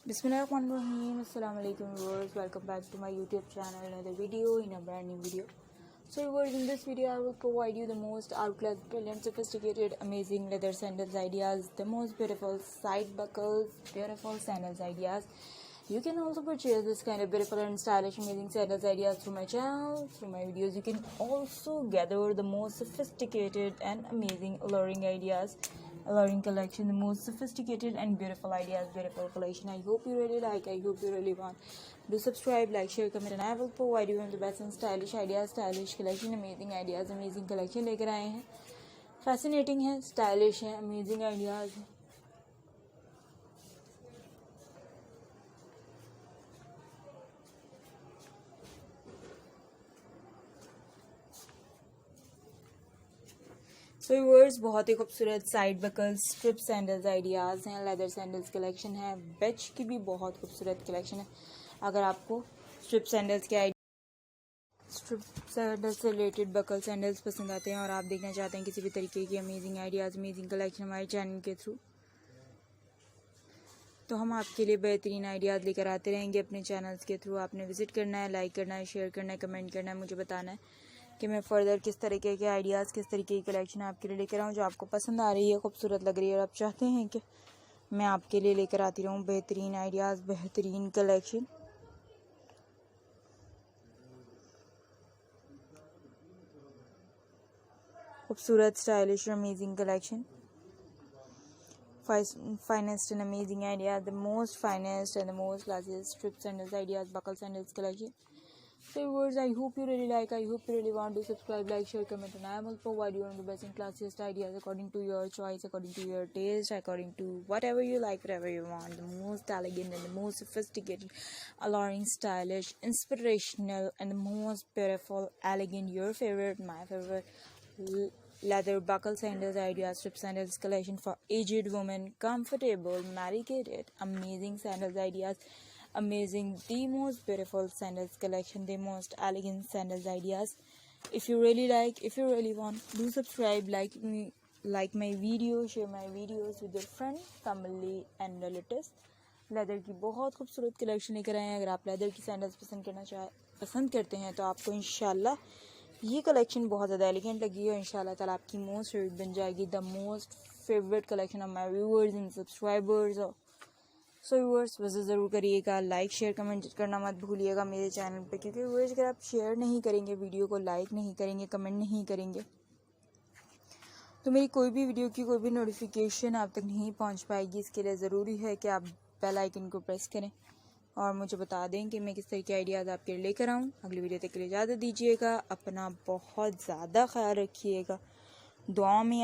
Bismillahirrahmanirrahim. Assalamu alaikum viewers. Welcome back to my YouTube channel. Another video in a brand new video. So viewers, in this video I will provide you the most outclass, brilliant, sophisticated, amazing leather sandals ideas, the most beautiful side buckles, beautiful sandals ideas. You can also purchase this kind of beautiful and stylish, amazing sandals ideas through my channel, through my videos. You can also gather the most sophisticated and amazing alluring ideas, alluring collection, the most sophisticated and beautiful ideas, beautiful collection. I hope you really like, I hope you really want. Do subscribe, like, share, comment, and I will provide you the best and stylish ideas, stylish collection, amazing ideas, amazing collection लेकर आए हैं. Fascinating है, stylish है, amazing ideas है. So viewers, बहुत ही खूबसूरत side buckle strip sandals ideas हैं, लेदर सैंडल्स कलेक्शन है, बेच की भी बहुत खूबसूरत कलेक्शन है. अगर आपको स्ट्रिप सैंडल्स से रिलेटेड बकल सैंडल्स पसंद आते हैं और आप देखना चाहते हैं किसी भी तरीके की अमेजिंग आइडियाज़, अमेजिंग कलेक्शन हमारे चैनल के थ्रू, तो हम आपके लिए बेहतरीन आइडियाज़ लेकर आते रहेंगे अपने चैनल्स के थ्रू. आपने विजिट करना है, लाइक करना है, शेयर करना है, कमेंट करना है, मुझे बताना है कि मैं फ़र्दर किस तरीके के आइडियाज़, किस तरीके की कलेक्शन आपके लिए लेकर आऊँ जो आपको पसंद आ रही है, खूबसूरत लग रही है और आप चाहते हैं कि मैं आपके लिए लेकर आती रहूँ बेहतरीन आइडियाज़, बेहतरीन कलेक्शन. खूबसूरत, stylish, amazing collection. Finest and amazing ideas, the most finest and the most classiest strip sandals ideas, buckle sandals collection. So viewers, I hope you really like, I hope you really want to subscribe, like, share, comment, and I will provide you on the best and classiest ideas according to your choice, according to your taste, according to whatever you like, whatever you want. The most elegant and the most sophisticated, alluring, stylish, inspirational, and the most beautiful, elegant, your favorite, my favorite, leather buckle sandals ideas, strip sandals collection for aged women, comfortable, medicated, amazing sandals ideas, amazing, the most beautiful sandals collection, the most elegant sandals ideas. If you really like, if you really want, do subscribe, like me, like my video, share my videos with your friends, family and relatives. Leather की बहुत खूबसूरत collection लेकर आए हैं. अगर आप leather की sandals पसंद करते हैं तो आपको इंशाल्लाह ये कलेक्शन बहुत ज़्यादा एलिगेंट लगी है. इंशाल्लाह ताला आपकी मोस्ट फेवरेट बन जाएगी, the most favourite collection of my viewers and subscribers. So viewers, visit ज़रूर करिएगा, लाइक शेयर कमेंट करना मत भूलिएगा मेरे चैनल पे, क्योंकि व्यूअर्स अगर आप शेयर नहीं करेंगे, वीडियो को लाइक नहीं करेंगे, कमेंट नहीं करेंगे, तो मेरी कोई भी वीडियो की कोई भी नोटिफिकेशन आप तक नहीं पहुंच पाएगी. इसके लिए ज़रूरी है कि आप बेल आइकन को प्रेस करें और मुझे बता दें कि मैं किस तरह के आइडियाज़ आपके लिए लेकर आऊँ. अगली वीडियो तक के लिए इजाज़त दीजिएगा. अपना बहुत ज़्यादा ख्याल रखिएगा, दुआ में